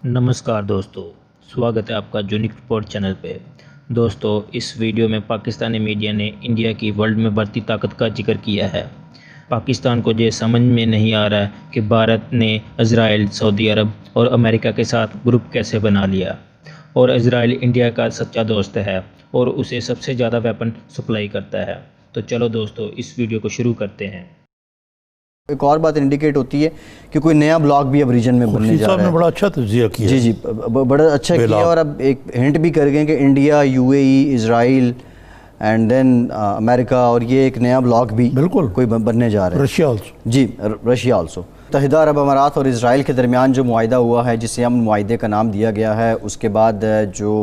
नमस्कार दोस्तों, स्वागत है आपका यूनिक रिपोर्ट चैनल पे। दोस्तों, इस वीडियो में पाकिस्तानी मीडिया ने इंडिया की वर्ल्ड में बढ़ती ताकत का जिक्र किया है। पाकिस्तान को ये समझ में नहीं आ रहा है कि भारत ने इजराइल, सऊदी अरब और अमेरिका के साथ ग्रुप कैसे बना लिया, और इजराइल इंडिया का सच्चा दोस्त है और उसे सबसे ज़्यादा वेपन सप्लाई करता है। तो चलो दोस्तों, इस वीडियो को शुरू करते हैं। एक और बात इंडिकेट होती है कि कोई नया ब्लॉक भी अब रीजन में बनने जा रहा है। बड़ा अच्छा तज्जिया किया। जी, बड़ा अच्छा किया। और अब एक हिंट भी कर गए कि India, UAE, Israel and then America, और ये एक नया ब्लॉक भी बिल्कुल कोई बनने जा रहा है। Russia also. जी, रशिया आल्सो। मुत्तहिदा अरब अमारात और इजराइल के दरमियान जो मुआहिदा हुआ है, जिसे हम मुआहिदे का नाम दिया गया है, उसके बाद जो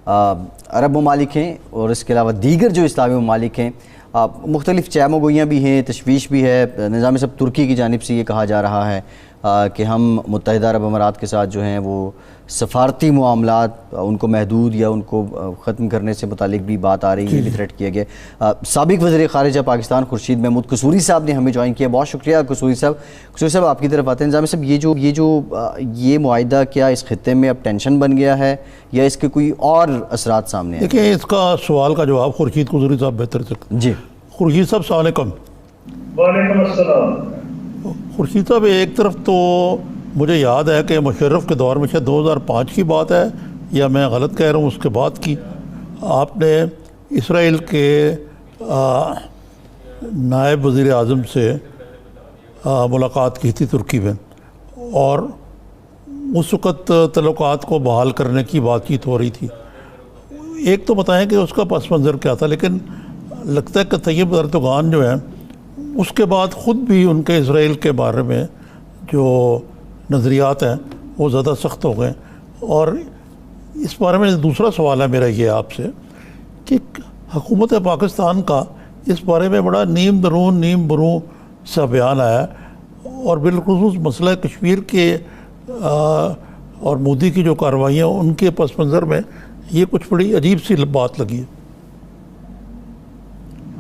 अरब ममालिक हैं और इसके अलावा दीगर जो इस्लामी ममालिक हैं, मुख्तलिफ चैमोगोइयाँ भी हैं, तशवीश भी है। निज़ाम सब तुर्की की जानिब से ये कहा जा रहा है कि हम मुत्तहिदा अरब अमारात के साथ जो हैं वो सफारती मामलात उनको महदूद या उनको ख़त्म करने से मुतालिक भी बात आ रही है, भी थ्रेट किया गया। साबिक वज़ीर ख़ारिजा पाकिस्तान खुर्शीद महमूद कसूरी साहब ने हमें ज्वाइन किया। बहुत शुक्रिया कसूरी साहब। कसूरी साहब, आपकी तरफ आते हैं। निज़ाम साहब, ये मुआहिदा क्या इस खित्ते में अब टेंशन बन गया है या इसके कोई और असरात सामने हैं? देखिए, इसका सवाल का जवाब खुर्शीद कसूरी साहब बेहतर से। जी खुर्शीद साहब, अस्सलाम वालेकुम। वालेकुम अस्सलाम। खुर्शीद साहब, एक तरफ तो मुझे याद है कि मुशर्रफ के दौर में शायद 2005 की बात है, या मैं गलत कह रहा हूँ, उसके बाद की आपने इसराइल के नायब वज़ीर आज़म से मुलाकात की थी तुर्की में, और उस वक़्त तल्लुकात को बहाल करने की बातचीत हो रही थी। एक तो बताएं कि उसका पस मंज़र क्या था, लेकिन लगता है कि तैयब एर्दोगान जो है उसके बाद ख़ुद भी उनके इसराइल के बारे में जो नज़रियात हैं वो ज़्यादा सख्त हो गए। और इस बारे में दूसरा सवाल है मेरा ये आपसे कि हुकूमत पाकिस्तान का इस बारे में बड़ा नीम बरूं सा बयान आया, और बिलखुसूस मसला कश्मीर के और मोदी की जो कार्रवाइयाँ उनके पस मंज़र में ये कुछ बड़ी अजीब सी बात लगी है।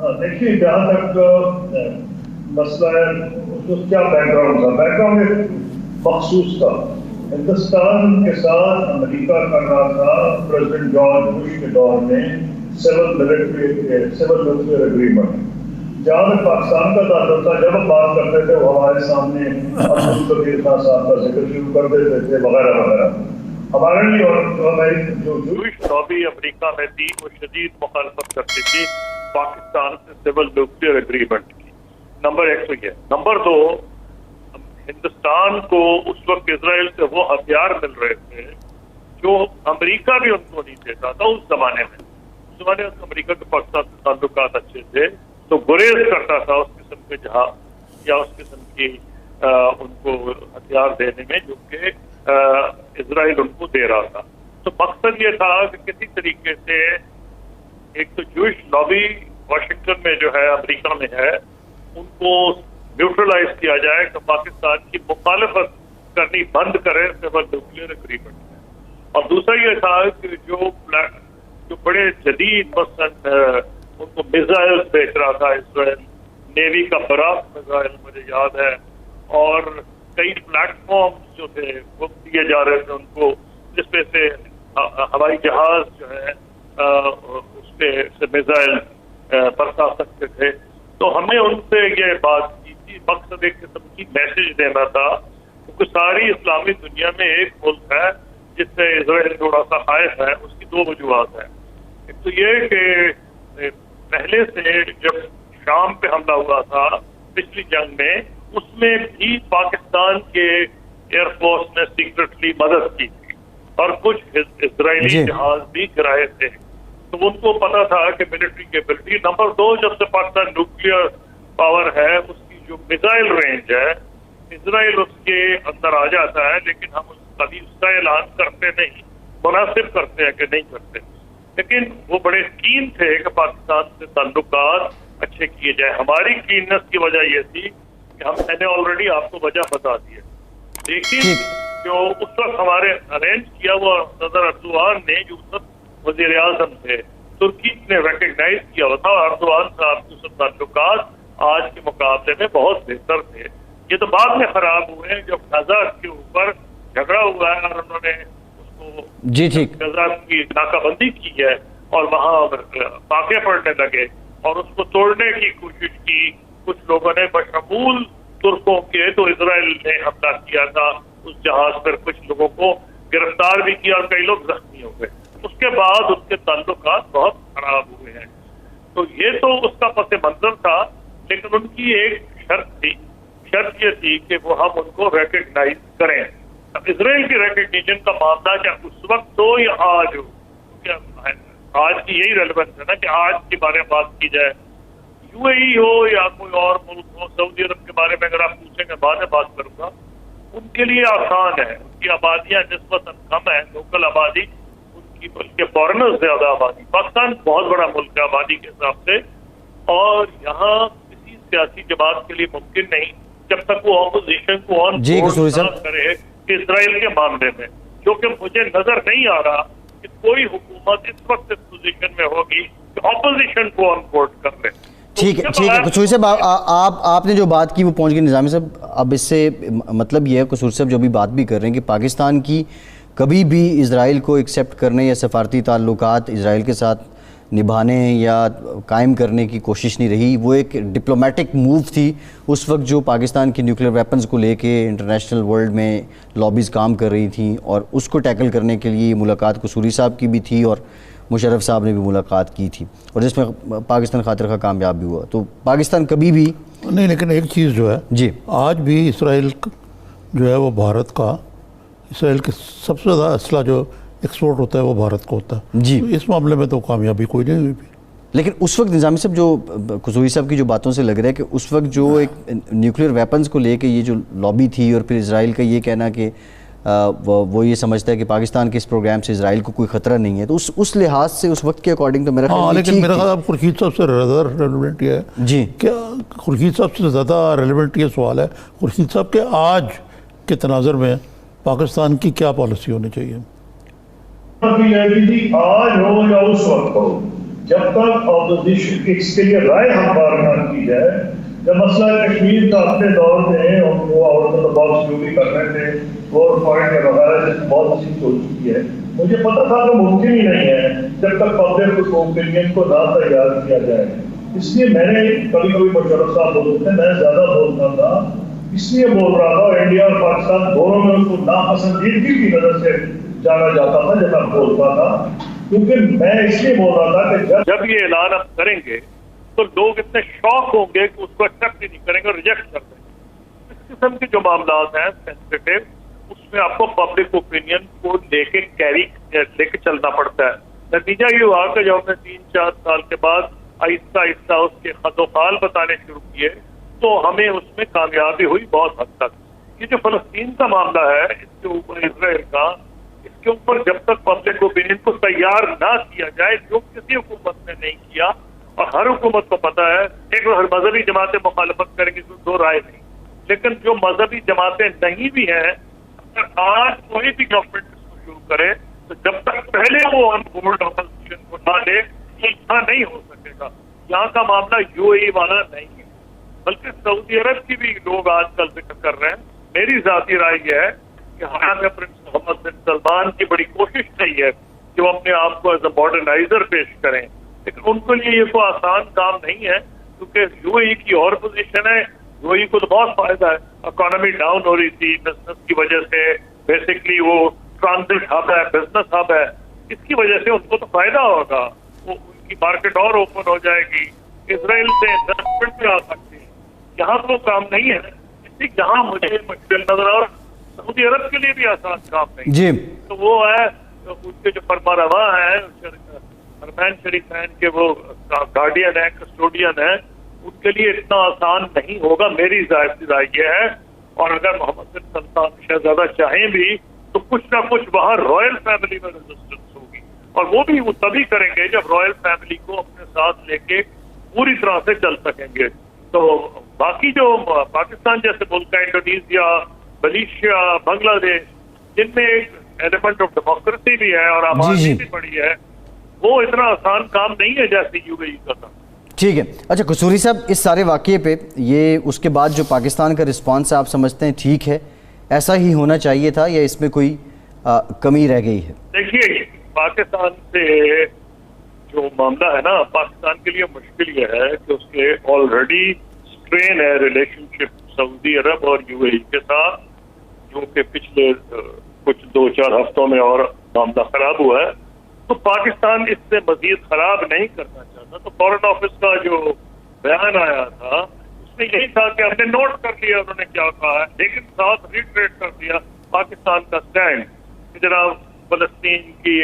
देखिए, जहाँ तक मसला है तो क्या बैकग्राउंड था। बैकग्राउंड मखसूस था। हिंदुस्तान के साथ अमेरिका कर रहा था प्रेसिडेंट जॉर्ज बुश के दौर में सिविल मिलिट्री एग्रीमेंट। जहाँ तक पाकिस्तान का ताल्लुक था, जब हम बात करते थे वो हमारे सामने अब्दुल कबीर खान साहब का जिक्र शुरू कर देते थे वगैरह वगैरह। हमारे लिए और हमारी जो जूश लॉबी अमेरिका में थी वो शदीद मुखालफत करती थी पाकिस्तान से सिविल न्यूक्लियर एग्रीमेंट की। नंबर 1 तो ये। नंबर 2, हिंदुस्तान को उस वक्त इजराइल से वो हथियार मिल रहे थे जो अमेरिका भी उनको नहीं देता था उस जमाने में। उस जमाने में अमेरिका के पाकिस्तान से ताल्लुकात अच्छे थे, तो गुरेज करता था उस किस्म के जहाज या उस किस्म की उनको हथियार देने में जो कि इजराइल उनको दे रहा था। तो मकसद ये था कि किसी तरीके से एक तो जूश लॉबी वाशिंगटन में जो है, अमेरिका में है, उनको न्यूट्रलाइज किया जाए कि पाकिस्तान की मुखालफत करनी बंद करें सिविल न्यूक्लियर एग्रीमेंट में। और दूसरा ये था कि जो बड़े जदीद मसलन उनको मिसाइल बेच रहा था इसराइल, नेवी का बराक मिसाइल मुझे याद है, और कई प्लेटफॉर्म जो थे वो दिए जा रहे थे उनको, जिसमें से हवाई जहाज जो है उसपे से मिसाइल बरसा सकते थे। तो हमें उनसे ये बात की थी, मकसद एक किस्म की मैसेज देना था, क्योंकि सारी इस्लामी दुनिया में एक मुल्क है जिससे इजराइल थोड़ा सा खायफ है। उसकी 2 वजूहत है। एक तो ये कि पहले से जब शाम पे हमला हुआ था पिछली जंग में, उसमें भी पाकिस्तान के एयरफोर्स ने सीक्रेटली मदद की थी और कुछ इजरायली जहाज भी गिराए थे, तो उनको पता था कि मिलिट्री कैपेबिलिटी। नंबर 2, जब से पाकिस्तान न्यूक्लियर पावर है, उसकी जो मिसाइल रेंज है, इजराइल उसके अंदर आ जाता है, लेकिन हम कभी उसका ऐलान करते नहीं, मुनासिब करते हैं कि नहीं करते। लेकिन वो बड़े कीन थे कि पाकिस्तान से ताल्लुकात अच्छे किए जाए। हमारी कीननेस की वजह ये थी कि मैंने ऑलरेडी आपको वजह बता दी है। लेकिन जो उस वक्त हमारे अरेंज किया वो सदर अर्दोगान ने, जो उस वक्त वज़ीर आज़म थे, तुर्की ने रिकग्नाइज किया हुआ था, और अर्दोगान साहब के ताल्लुकात आज के मुकाबले में बहुत बेहतर थे। ये तो बाद में खराब हुए जब गाजा के ऊपर झगड़ा हुआ है और उन्होंने उसको जी ठीक। गजा की नाकाबंदी की है और वहां फाके पड़ने लगे और उसको तोड़ने की कोशिश की कुछ लोगों ने, बशमूल तुर्कों के। तो इजराइल ने हमला किया था उस जहाज पर, कुछ लोगों को गिरफ्तार भी किया और कई लोग जख्मी हो गए। उसके बाद उनके ताल्लुकात बहुत खराब हुए हैं। तो ये तो उसका पस मंजर था, लेकिन उनकी एक शर्त ये थी कि वो हम उनको रिकग्नाइज करें। अब इसराइल की रिकग्निशन का मामला क्या उस वक्त हो या आज हो, क्या आज की यही रेलेवेंस है ना कि आज के बारे में बात की जाए। यूएई हो या कोई और मुल्क हो, सऊदी अरब के बारे में अगर आप पूछेंगे बाद में बात करूंगा, उनके लिए आसान है, उनकी आबादियां निस्बतन कम है, लोकल आबादी उनकी, बल्कि फॉरेनर्स ज्यादा आबादी। पाकिस्तान बहुत बड़ा मुल्क है आबादी के हिसाब से, और यहाँ किसी सियासी जमात के लिए मुमकिन नहीं जब तक वो ऑपोजिशन को ऑन बोर्ड ना करे इसराइल के मामले में, क्योंकि मुझे नजर नहीं आ रहा कि कोई हुकूमत इस वक्त इस पोजीशन में होगी कि ऑपोजिशन को ऑन बोर्ड कर ले। ठीक है कसूरी साहब, आपने जो बात की वो पहुंच गई निज़ामी साहब। अब इससे मतलब ये है कसूरी साहब जो भी बात भी कर रहे हैं कि पाकिस्तान की कभी भी इजराइल को एक्सेप्ट करने या सफारती ताल्लुकात इजराइल के साथ निभाने या कायम करने की कोशिश नहीं रही। वो एक डिप्लोमेटिक मूव थी उस वक्त जो पाकिस्तान की न्यूक्लियर वेपन्स को लेके इंटरनेशनल वर्ल्ड में लॉबीज़ काम कर रही थी, और उसको टैकल करने के लिए मुलाकात कसूरी साहब की भी थी और मुशर्रफ साहब ने भी मुलाकात की थी, और जिसमें पाकिस्तान खातिर का कामयाब भी हुआ। तो पाकिस्तान कभी भी नहीं, लेकिन एक चीज़ जो है जी, आज भी इसराइल जो है वो भारत का, इसराइल के सबसे ज़्यादा असला जो एक्सपोर्ट होता है वो भारत को होता है जी। तो इस मामले में तो कामयाबी कोई नहीं हुई भी। लेकिन उस वक्त निज़ामी साहब जो कसूरी साहब की जो बातों से लग रहा है कि उस वक्त जो एक न्यूक्लियर वेपन्स को लेके ये जो लॉबी थी, और फिर इजराइल का ये कहना कि वो ये समझता है कि पाकिस्तान के इस प्रोग्राम से इजराइल को कोई ख़तरा नहीं है, तो उस लिहाज से उस वक्त के अकॉर्डिंग तो मेरा ख्याल लेकिन मेरा ख्याल खुर्शीद साहब से ज़्यादा रेलिवेंट ये है जी, क्या खुर्शीद साहब से ज़्यादा रेलिवेंट ये सवाल है खुर्शीद साहब के आज के तनाज़र में पाकिस्तान की क्या पॉलिसी होनी चाहिए? आज हो या उस वक्त हो, जब तक ऑपोजिशन इसके लिए राय हमवार न की जाए। जब मसला कश्मीर का अपने दौर में वो आउट ऑफ द बॉक्स जो भी कर रहे थे, 4 पॉइंट वगैरह बहुत सी हो चुकी है, मुझे पता था कि मुमकिन ही नहीं है जब तक पब्लिक ओपिनियन को ना तैयार किया जाए। इसलिए मैंने कभी कभी मुशर्रफ साहब बोलते थे, मैं ज्यादा बोलता था, इसलिए बोल रहा था इंडिया और पाकिस्तान दोनों में उसको नापसंदीदगी की नजर से जाना जाता था जब मैं बोलता था, क्योंकि मैं इसलिए बोल रहा था कि जब ये ऐलान हम करेंगे तो लोग इतने शॉक होंगे कि उसको एक्सेप्ट ही नहीं करेंगे, रिजेक्ट कर देंगे। इस किस्म के जो मामलात हैं सेंसिटिव, उसमें आपको पब्लिक ओपिनियन को लेके चलना पड़ता है। नतीजा ये हुआ कि जब हमने 3-4 साल के बाद आहिस्ता आहिस्ता उसके खतोफाल बताने शुरू किए तो हमें उसमें कामयाबी हुई बहुत हद तक। ये जो फलस्तीन का मामला है, इसके ऊपर इसराइल का, इसके ऊपर जब तक पब्लिक ओपिनियन को तैयार ना किया जाए, जो किसी हुकूमत ने नहीं किया, और हर हुकूमत को पता है, एक हर मजहबी जमातें मुखालफत करेंगी तो दो राय नहीं, लेकिन जो मजहबी जमातें नहीं भी हैं, अगर आज कोई भी गवर्नमेंट इसको शुरू करे तो जब तक पहले वो ऑन बोर्ड ऑपोजिशन को ना ले, यहाँ नहीं हो सकेगा। यहाँ का मामला यूएई वाला नहीं है, बल्कि सऊदी अरब की भी लोग आजकल जिक्र कर रहे हैं। मेरी जाती राय यह है कि हमारे प्रिंस मोहम्मद बिन सलमान की बड़ी कोशिश रही है कि वो अपने आप को एज अ मॉडर्नाइजर पेश करें, लेकिन उनके लिए ये कोई आसान काम नहीं है, क्योंकि यूएई की और पोजीशन है। यूएई को तो बहुत फायदा है, इकोनॉमी डाउन हो रही थी बिजनेस की वजह से, बेसिकली वो ट्रांजिट हब है, बिजनेस हब है, इसकी वजह से उनको तो फायदा होगा, वो उनकी मार्केट और ओपन हो जाएगी, इसराइल से इन्वेस्टमेंट भी आ सकती है। यहाँ तो काम नहीं है, इसलिए जहाँ मुझे मुश्किल नजर आ, सऊदी अरब के लिए भी आसान काम नहीं जी। तो वो है तो उसके जो फरमारवा है हरमैन शरीफैन के, वो गार्डियन है, कस्टोडियन है, उनके लिए इतना आसान नहीं होगा, मेरी जाहिर राय ये है। और अगर मोहम्मद बिन सलमान शहजादा चाहें भी तो कुछ ना कुछ वहाँ रॉयल फैमिली में रेजिस्टेंस होगी, और वो भी वो तभी करेंगे जब रॉयल फैमिली को अपने साथ लेके पूरी तरह से चल सकेंगे। तो बाकी जो पाकिस्तान जैसे मुल्क है, इंडोनेशिया, मलेशिया, बांग्लादेश, जिनमें एक एलिमेंट ऑफ डेमोक्रेसी भी है और आबादी भी बड़ी है, वो इतना आसान काम नहीं है जैसे यूएई का था। ठीक है। अच्छा कसूरी साहब, इस सारे वाक़ये पे ये उसके बाद जो पाकिस्तान का रिस्पांस है, आप समझते हैं ठीक है ایسا ہی ہونا چاہیے تھا یا اس میں کوئی کمی رہ گئی ہے؟ دیکھیے پاکستان سے جو معاملہ ہے نا، پاکستان کے لیے مشکل یہ ہے کہ اس کے آلریڈی اسٹرین ہے ریلیشن شپ سعودی عرب اور یو اے ای کے ساتھ، جو کہ پچھلے کچھ 2-4 ہفتوں میں اور معاملہ خراب ہوا ہے. تو پاکستان اس سے مزید خراب نہیں کرنا چاہتا. تو فارن آفس کا جو بیان آیا تھا اس میں یہی تھا کہ ہم نے نوٹ کر لیا انہوں نے کیا کہا ہے، لیکن ساتھ ریٹریٹ کر دیا پاکستان کا اسٹینڈ کہ جناب فلسطین کی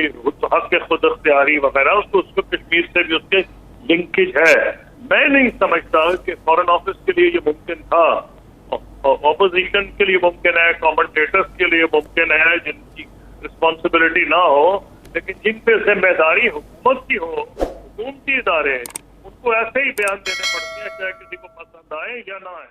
حق خود اختیاری وغیرہ اس کو کشمیر سے بھی اس کے لنکیج ہے. میں نہیں سمجھتا کہ فارن آفس کے لیے یہ ممکن تھا. اپوزیشن کے لیے ممکن ہے، کامنٹیٹرز کے لیے ممکن ہے جن کی رسپانسبلٹی نہ ہو، لیکن جن پہ ذمہ داری حکومت کی ہو، حکومتی ادارے، ان کو ایسے ہی بیان دینے پڑتے ہیں چاہے کسی کو پسند آئے یا نہ آئے.